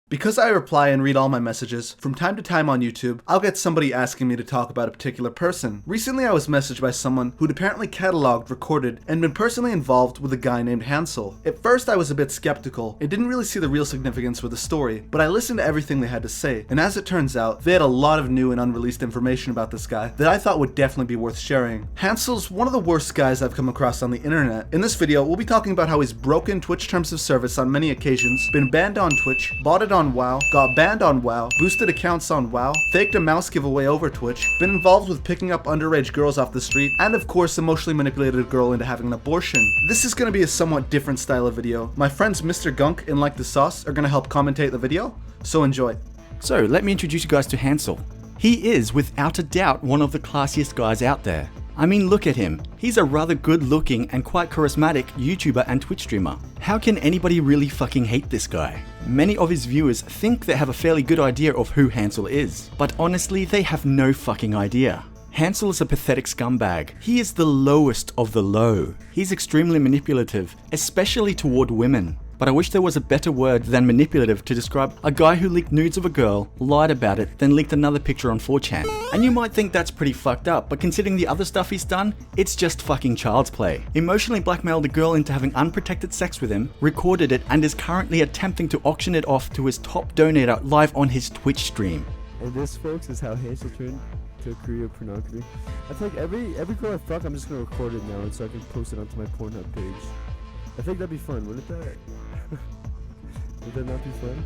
Because I reply and read all my messages, from time to time on YouTube, I'll get somebody asking me to talk about a particular person. Recently I was messaged by someone who'd apparently cataloged, recorded, and been personally involved with a guy named Hansol. At first I was a bit skeptical and didn't really see the real significance for the story, but I listened to everything they had to say, and as it turns out, they had a lot of new and unreleased information about this guy that I thought would definitely be worth sharing. Hansol's one of the worst guys I've come across on the internet. In this video, we'll be talking about how he's broken Twitch terms of service on many occasions, been banned on Twitch, botted on WoW, got banned on WoW, boosted accounts on WoW, faked a mouse giveaway over Twitch, been involved with picking up underage girls off the street, and of course emotionally manipulated a girl into having an abortion. This is going to be a somewhat different style of video. My friends Mr. Gunk and LikeTheSauce are going to help commentate the video, so enjoy. So let me introduce you guys to Hansol. He is without a doubt one of the classiest guys out there. I mean, look at him. He's a rather good looking and quite charismatic YouTuber and Twitch streamer. How can anybody really fucking hate this guy? Many of his viewers think they have a fairly good idea of who Hansol is, but honestly they have no fucking idea. Hansol is a pathetic scumbag. He is the lowest of the low. He's extremely manipulative, especially toward women. But I wish there was a better word than manipulative to describe a guy who leaked nudes of a girl, lied about it, then leaked another picture on 4chan. And you might think that's pretty fucked up, but considering the other stuff he's done, it's just fucking child's play. Emotionally blackmailed a girl into having unprotected sex with him, recorded it, and is currently attempting to auction it off to his top donator live on his Twitch stream. And this, folks, is how Hansol turned to a career of pornography. I think every girl I fuck, I'm just gonna record it now, and so I can post it onto my Pornhub page. I think that'd be fun, wouldn't that? Would that not be fun?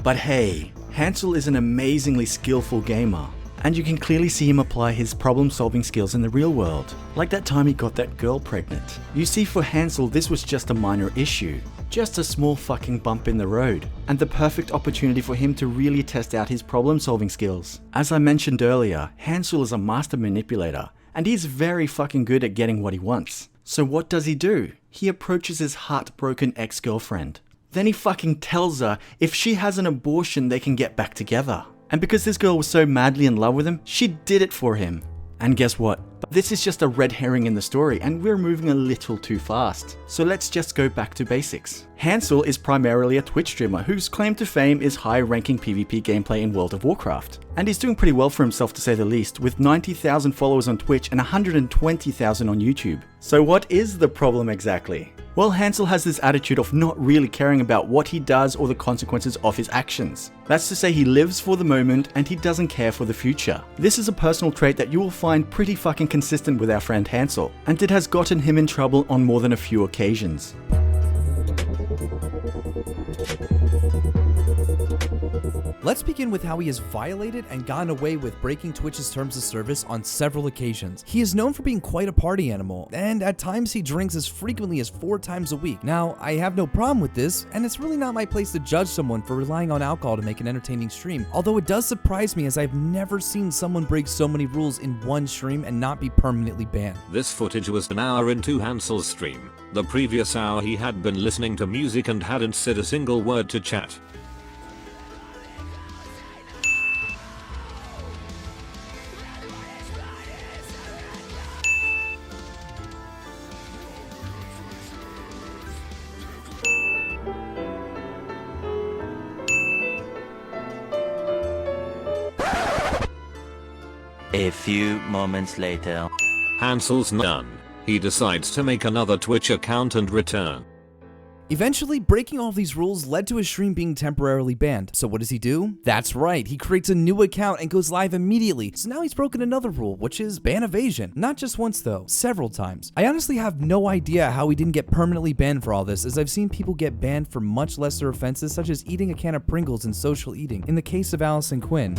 But hey, Hansol is an amazingly skillful gamer, and you can clearly see him apply his problem-solving skills in the real world, like that time he got that girl pregnant. You see, for Hansol, this was just a minor issue, just a small fucking bump in the road, and the perfect opportunity for him to really test out his problem-solving skills. As I mentioned earlier, Hansol is a master manipulator, and he's very fucking good at getting what he wants. So what does he do? He approaches his heartbroken ex-girlfriend. Then he fucking tells her if she has an abortion they can get back together. And because this girl was so madly in love with him, she did it for him. And guess what? This is just a red herring in the story and we're moving a little too fast. So let's just go back to basics. Hansol is primarily a Twitch streamer whose claim to fame is high-ranking PvP gameplay in World of Warcraft. And he's doing pretty well for himself to say the least, with 90,000 followers on Twitch and 120,000 on YouTube. So what is the problem exactly? Well, Hansol has this attitude of not really caring about what he does or the consequences of his actions. That's to say, he lives for the moment and he doesn't care for the future. This is a personal trait that you will find pretty fucking consistent with our friend Hansol, and it has gotten him in trouble on more than a few occasions. Let's begin with how he has violated and gotten away with breaking Twitch's terms of service on several occasions. He is known for being quite a party animal, and at times he drinks as frequently as 4 times a week. Now, I have no problem with this, and it's really not my place to judge someone for relying on alcohol to make an entertaining stream, although it does surprise me as I've never seen someone break so many rules in one stream and not be permanently banned. This footage was an hour into Hansol's stream. The previous hour he had been listening to music and hadn't said a single word to chat. A few moments later. Hansol's done. He decides to make another Twitch account and return. Eventually, breaking all of these rules led to his stream being temporarily banned. So what does he do? That's right, he creates a new account and goes live immediately. So now he's broken another rule, which is ban evasion. Not just once though, several times. I honestly have no idea how he didn't get permanently banned for all this, as I've seen people get banned for much lesser offenses such as eating a can of Pringles and social eating, in the case of Allison Quinn.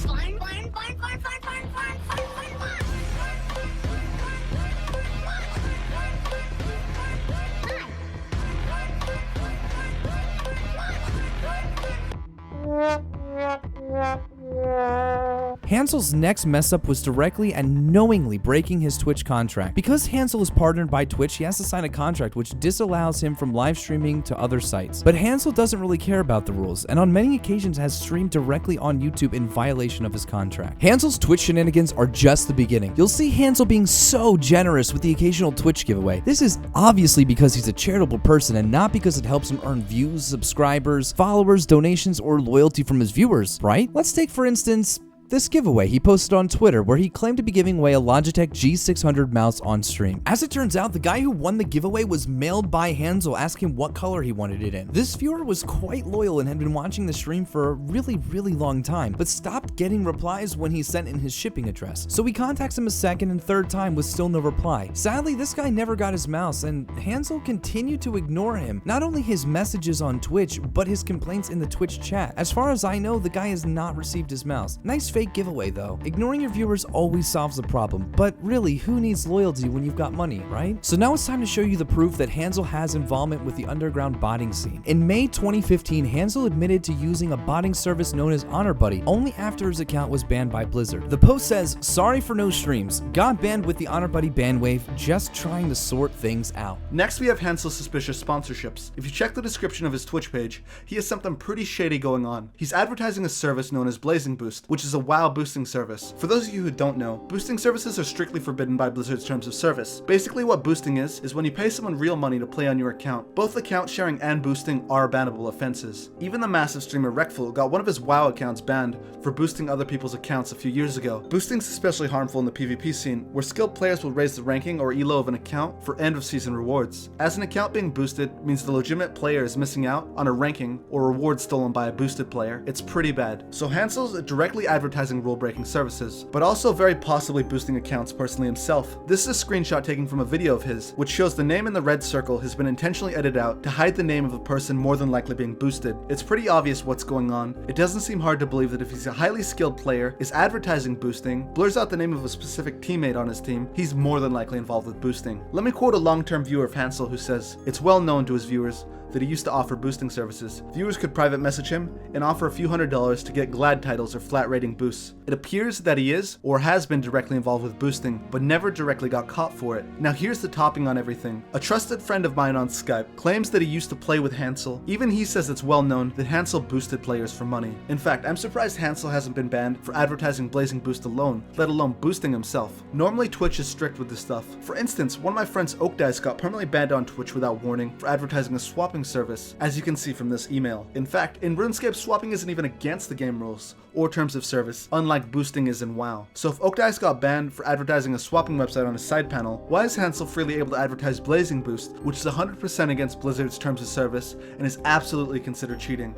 Hansol's next mess up was directly and knowingly breaking his Twitch contract. Because Hansol is partnered by Twitch, he has to sign a contract which disallows him from live streaming to other sites. But Hansol doesn't really care about the rules, and on many occasions has streamed directly on YouTube in violation of his contract. Hansol's Twitch shenanigans are just the beginning. You'll see Hansol being so generous with the occasional Twitch giveaway. This is obviously because he's a charitable person and not because it helps him earn views, subscribers, followers, donations, or loyalty from his viewers, right? Let's take, for instance, this giveaway he posted on Twitter where he claimed to be giving away a Logitech G600 mouse on stream. As it turns out, the guy who won the giveaway was mailed by Hansol asking what color he wanted it in. This viewer was quite loyal and had been watching the stream for a really long time, but stopped getting replies when he sent in his shipping address. So we contacts him a second and third time with still no reply. Sadly, this guy never got his mouse, and Hansol continued to ignore him. Not only his messages on Twitch, but his complaints in the Twitch chat. As far as I know, the guy has not received his mouse. Nice fake giveaway though. Ignoring your viewers always solves the problem, but really, who needs loyalty when you've got money, right? So now it's time to show you the proof that Hansol has involvement with the underground botting scene. In May 2015, Hansol admitted to using a botting service known as Honor Buddy only after his account was banned by Blizzard. The post says, "Sorry for no streams. Got banned with the Honor Buddy ban wave, just trying to sort things out." Next, we have Hansol's suspicious sponsorships. If you check the description of his Twitch page, he has something pretty shady going on. He's advertising a service known as Blazing Boost, which is a WoW boosting service. For those of you who don't know, boosting services are strictly forbidden by Blizzard's terms of service. Basically what boosting is when you pay someone real money to play on your account. Both account sharing and boosting are bannable offenses. Even the massive streamer Wreckful got one of his WoW accounts banned for boosting other people's accounts a few years ago. Boosting is especially harmful in the PvP scene, where skilled players will raise the ranking or elo of an account for end of season rewards. As an account being boosted means the legitimate player is missing out on a ranking or reward stolen by a boosted player. It's pretty bad. So Hansol's directly advertising rule-breaking services, but also very possibly boosting accounts personally himself. This is a screenshot taken from a video of his, which shows the name in the red circle has been intentionally edited out to hide the name of the person more than likely being boosted. It's pretty obvious what's going on. It doesn't seem hard to believe that if he's a highly skilled player, is advertising boosting, blurs out the name of a specific teammate on his team, he's more than likely involved with boosting. Let me quote a long-term viewer of Hansol who says, "It's well known to his viewers that he used to offer boosting services. Viewers could private message him and offer a few $100s to get glad titles or flat rating boosts. It appears that he is or has been directly involved with boosting, but never directly got caught for it." Now here's the topping on everything. A trusted friend of mine on Skype claims that he used to play with Hansol. Even he says it's well known that Hansol boosted players for money. In fact, I'm surprised Hansol hasn't been banned for advertising Blazing Boost alone, let alone boosting himself. Normally Twitch is strict with this stuff. For instance, one of my friends Oakdice got permanently banned on Twitch without warning for advertising a swapping service, as you can see from this email. In fact, in RuneScape, swapping isn't even against the game rules or terms of service, unlike boosting is in WoW. So if Oakdice got banned for advertising a swapping website on his side panel, why is Hansol freely able to advertise Blazing Boost, which is 100% against Blizzard's terms of service and is absolutely considered cheating?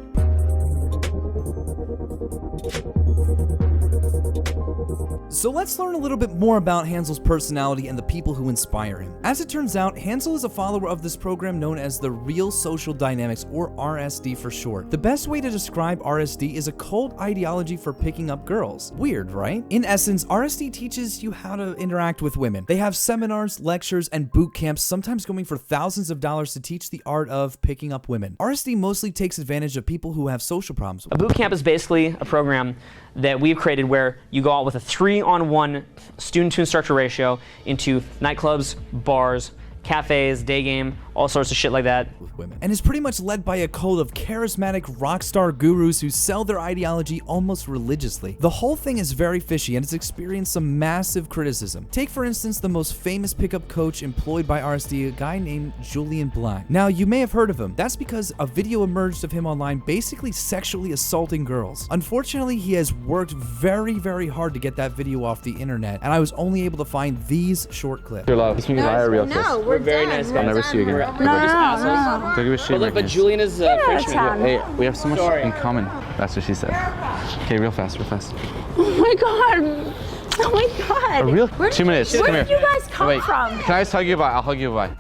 So let's learn a little bit more about Hansol's personality and the people who inspire him. As it turns out, Hansol is a follower of this program known as the Real Social Dynamics, or RSD for short. The best way to describe RSD is a cult ideology for picking up girls. Weird, right? In essence, RSD teaches you how to interact with women. They have seminars, lectures, and boot camps, sometimes going for thousands of dollars to teach the art of picking up women. RSD mostly takes advantage of people who have social problems. A boot camp is basically a program that we've created where you go out with a 3-on-1 student to instructor ratio into nightclubs, bars, cafes, day game, all sorts of shit like that. With women. And is pretty much led by a cult of charismatic rock star gurus who sell their ideology almost religiously. The whole thing is very fishy and has experienced some massive criticism. Take for instance the most famous pickup coach employed by RSD, a guy named Julian Black. Now you may have heard of him. That's because a video emerged of him online basically sexually assaulting girls. Unfortunately, he has worked very hard to get that video off the internet, and I was only able to find these short clips. Your love. Speaking of Ira real No, quick. we're very done. nice We're guys. I'll never done. see you again. We're- We're just assholes. Don't give a shit. But Julian is Frenchman. Italian. Hey, we have so much Sorry. in common. That's what she said. Okay, real fast, real fast. Oh my god. Oh my god. A real Where 2 minutes. Where Come did here. you guys come Wait, from? can I just hug you bye? I'll hug you bye.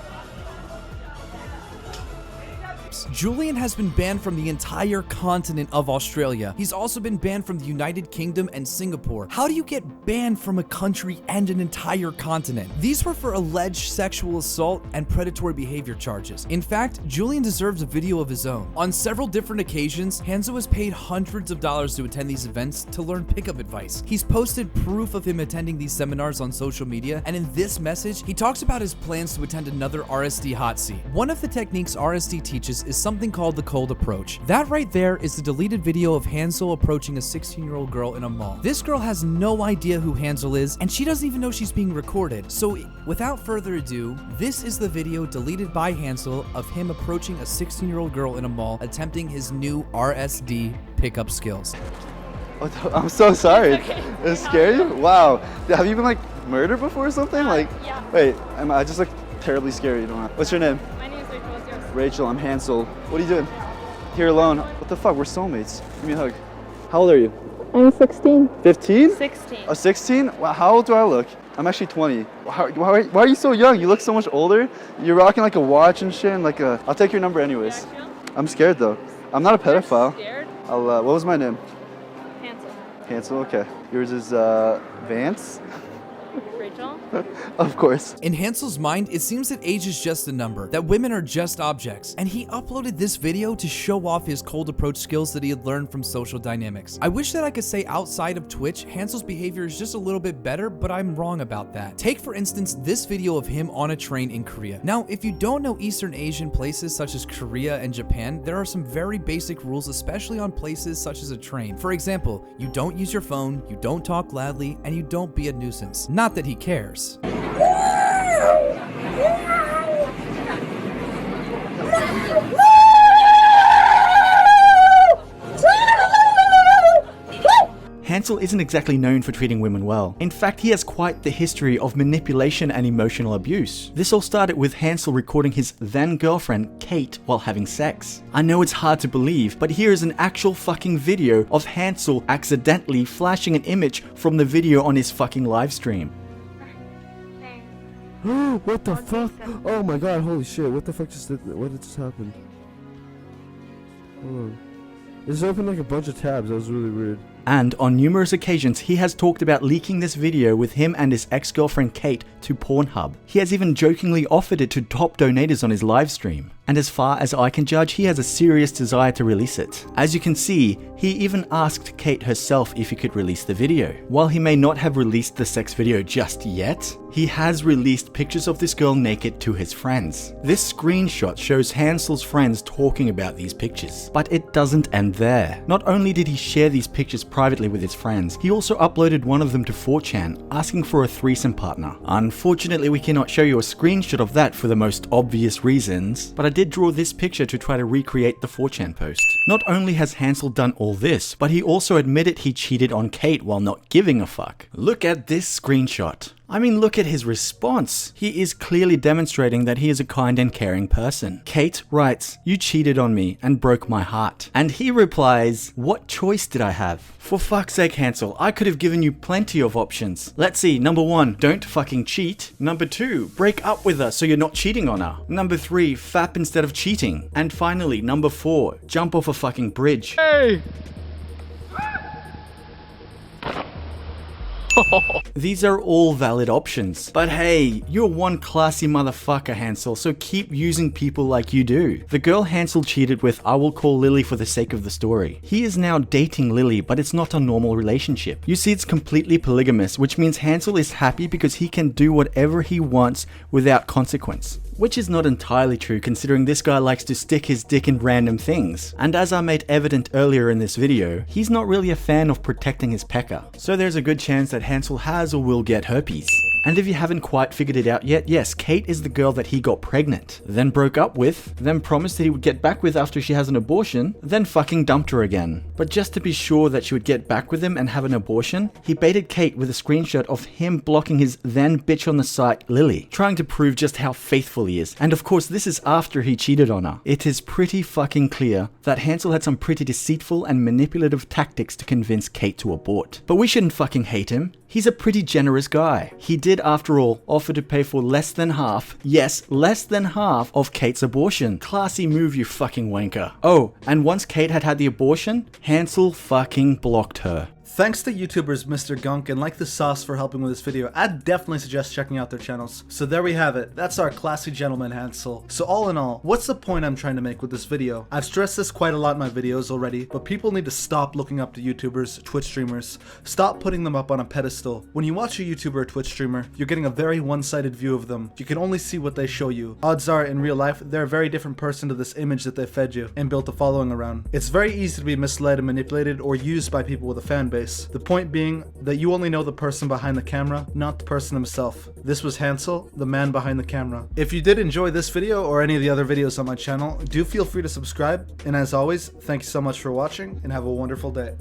Julian has been banned from the entire continent of Australia. He's also been banned from the United Kingdom and Singapore. How do you get banned from a country and an entire continent? These were for alleged sexual assault and predatory behavior charges. In fact, Julian deserves a video of his own. On several different occasions, Hansol has paid hundreds of dollars to attend these events to learn pickup advice. He's posted proof of him attending these seminars on social media, and in this message, he talks about his plans to attend another RSD hot seat. One of the techniques RSD teaches is something called the cold approach. That right there is the deleted video of Hansol approaching a 16-year-old girl in a mall. This girl has no idea who Hansol is, and she doesn't even know she's being recorded. So without further ado, this is the video deleted by Hansol of him approaching a 16-year-old girl in a mall attempting his new RSD pickup skills. I'm so sorry. Okay. It scared you? Wow. Have you been like murdered before or something? Yeah. Wait, I just look terribly scary. You don't have. What's your name? My name is Rachel. What's yours? Rachel, I'm Hansol. What are you doing? Here alone. What the fuck? We're soulmates. Give me a hug. How old are you? I'm 16. 15? 16. Oh, 16? Wow, how old do I look? I'm actually 20. Why are you so young? You look so much older. You're rocking like a watch and shit and like a... I'll take your number anyways. I'm scared though. I'm not a pedophile. Scared? What was my name? Hansol. Hansol, okay. Yours is Vance? Rachel? Of course. In Hansol's mind, it seems that age is just a number, that women are just objects, and he uploaded this video to show off his cold approach skills that he had learned from social dynamics. I wish that I could say outside of Twitch, Hansol's behavior is just a little bit better, but I'm wrong about that. Take for instance this video of him on a train in Korea. Now, if you don't know Eastern Asian places such as Korea and Japan, there are some very basic rules, especially on places such as a train. For example, you don't use your phone, you don't talk loudly, and you don't be a nuisance. Not that he cares. Hansol isn't exactly known for treating women well. In fact, he has quite the history of manipulation and emotional abuse. This all started with Hansol recording his then girlfriend, Kate, while having sex. I know it's hard to believe, but here is an actual fucking video of Hansol accidentally flashing an image from the video on his fucking live stream. What the fuck? Oh my god, holy shit, what the fuck what just happened? Hold on. This opened like a bunch of tabs, that was really weird. And on numerous occasions, he has talked about leaking this video with him and his ex-girlfriend Kate to Pornhub. He has even jokingly offered it to top donators on his live stream. And as far as I can judge, he has a serious desire to release it. As you can see, he even asked Kate herself if he could release the video. While he may not have released the sex video just yet, he has released pictures of this girl naked to his friends. This screenshot shows Hansol's friends talking about these pictures. But it doesn't end there. Not only did he share these pictures privately with his friends, he also uploaded one of them to 4chan, asking for a threesome partner. Unfortunately, we cannot show you a screenshot of that for the most obvious reasons, but I did draw this picture to try to recreate the 4chan post. Not only has Hansol done all this, but he also admitted he cheated on Kate while not giving a fuck. Look at this screenshot. I mean, look at his response. He is clearly demonstrating that he is a kind and caring person. Kate writes, "You cheated on me and broke my heart." And he replies, "What choice did I have?" For fuck's sake, Hansol, I could have given you plenty of options. Let's see, number 1, don't fucking cheat. Number 2, break up with her so you're not cheating on her. Number 3, fap instead of cheating. And finally, number 4, jump off a fucking bridge. Hey! These are all valid options. But hey, you're one classy motherfucker, Hansol, so keep using people like you do. The girl Hansol cheated with, I will call Lily for the sake of the story. He is now dating Lily, but it's not a normal relationship. You see, it's completely polygamous, which means Hansol is happy because he can do whatever he wants without consequence. Which is not entirely true, considering this guy likes to stick his dick in random things. And as I made evident earlier in this video, he's not really a fan of protecting his pecker. So there's a good chance that Hansol has or will get herpes. And if you haven't quite figured it out yet, yes, Kate is the girl that he got pregnant, then broke up with, then promised that he would get back with after she has an abortion, then fucking dumped her again. But just to be sure that she would get back with him and have an abortion, he baited Kate with a screenshot of him blocking his then bitch on the site, Lily, trying to prove just how faithful he is. And of course, this is after he cheated on her. It is pretty fucking clear that Hansol had some pretty deceitful and manipulative tactics to convince Kate to abort. But we shouldn't fucking hate him. He's a pretty generous guy. He did, after all, offer to pay for less than half, yes, less than half of Kate's abortion. Classy move, you fucking wanker. Oh, and once Kate had the abortion, Hansol fucking blocked her. Thanks to YouTubers Mr. Gunk and LikeTheSauce for helping with this video. I'd definitely suggest checking out their channels. So there we have it. That's our classy gentleman Hansol. So all in all, what's the point I'm trying to make with this video? I've stressed this quite a lot in my videos already, but people need to stop looking up to YouTubers, Twitch streamers. Stop putting them up on a pedestal. When you watch a YouTuber or Twitch streamer, you're getting a very one-sided view of them. You can only see what they show you. Odds are, in real life, they're a very different person to this image that they fed you and built a following around. It's very easy to be misled and manipulated or used by people with a fan base. The point being that you only know the person behind the camera, not the person himself. This was Hansol, the man behind the camera. If you did enjoy this video or any of the other videos on my channel, do feel free to subscribe. And as always, thank you so much for watching and have a wonderful day.